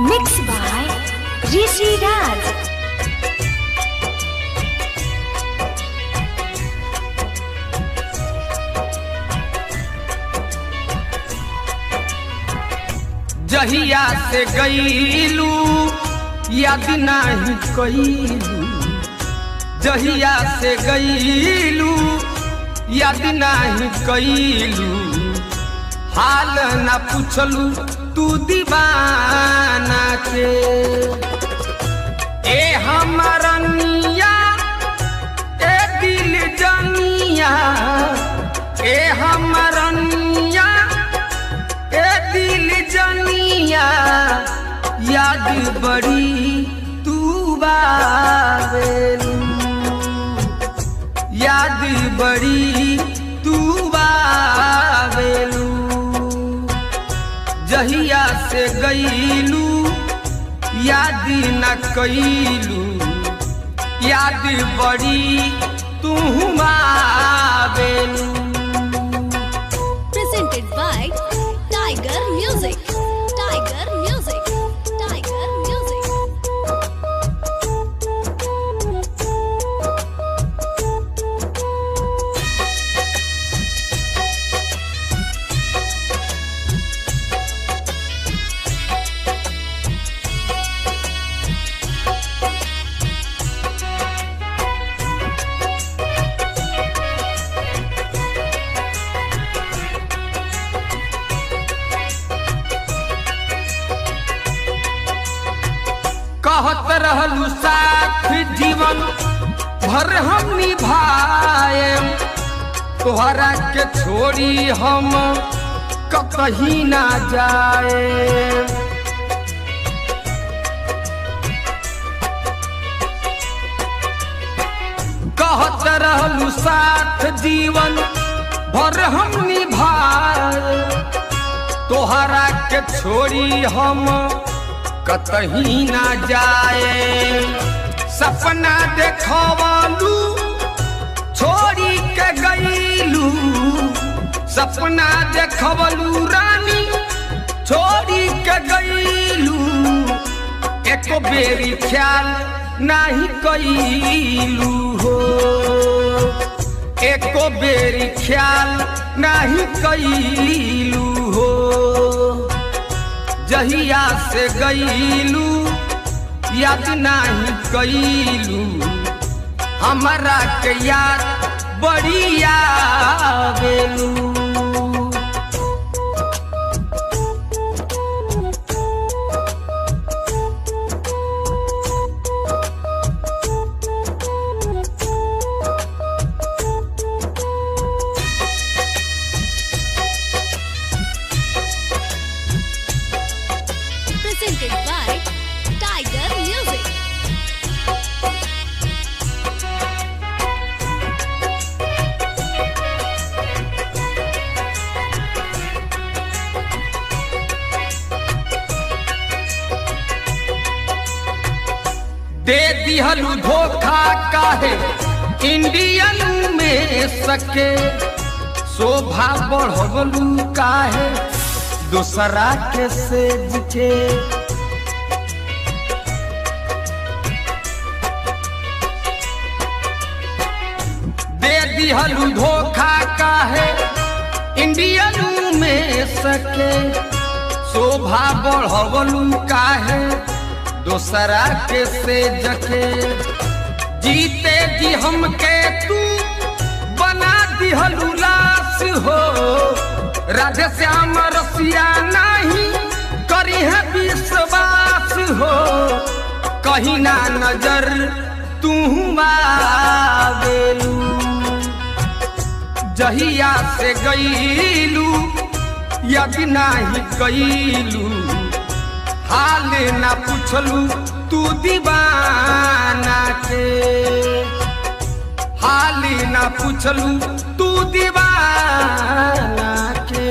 Mixed by Rishi Raj. जहिया से गईलू याद नहीं कईलू, जहिया से गईलू याद नहीं कईलू, हाल न पूछलू तू दीवाना के। ए हमरनिया ए दिल जनिया, ए हमरनिया ए दिल जनिया, याद बड़ी तू बावेलू, याद बड़ी तू बावेलू। जहिया से गईलू याद न कईलू, याद बड़ी तू बावेलू। Presented by Tiger Music. Tiger Music. Tiger Music. कहत रहलू साथ जीवन भर हम निभाएम, तोहरा के छोड़ी हम कहीं ना जाए। कहत रहलू साथ जीवन भर हम निभाए, तोहरा के छोड़ी हम कहीं ना जाए। सपना देखवलू छोड़ी के गईलू, सपना देखवलू रानी छोड़ी के गईलू, एक बेरी ख्याल नहीं कईलू हो, एक बेरी ख्याल नहीं कईलू हो। जहिया से गईलू याद नहीं कईलू, हमरा के याद बड़ी आवेलू। Presented by Tiger Music. दे दिहलू धोखा काहे इंडियन में सके, शोभा बढ़वलू काहे दूसरा के सेज के। दे दिहलू धोखा काहे इंडियन में सके, शोभा बढ़वलू काहे दूसरा के सेज के। जीते जी हमके तू बना दिहलू लाश हो, राधे श्याम रसिया नहीं करी है विश्वास हो, कहीं ना नजर तू आवेलू। जहिया से गईलू याद नहीं कईलू, हाल ना पूछलू तू दीवाना के, हाल ना पूछलू तू दीवाना के।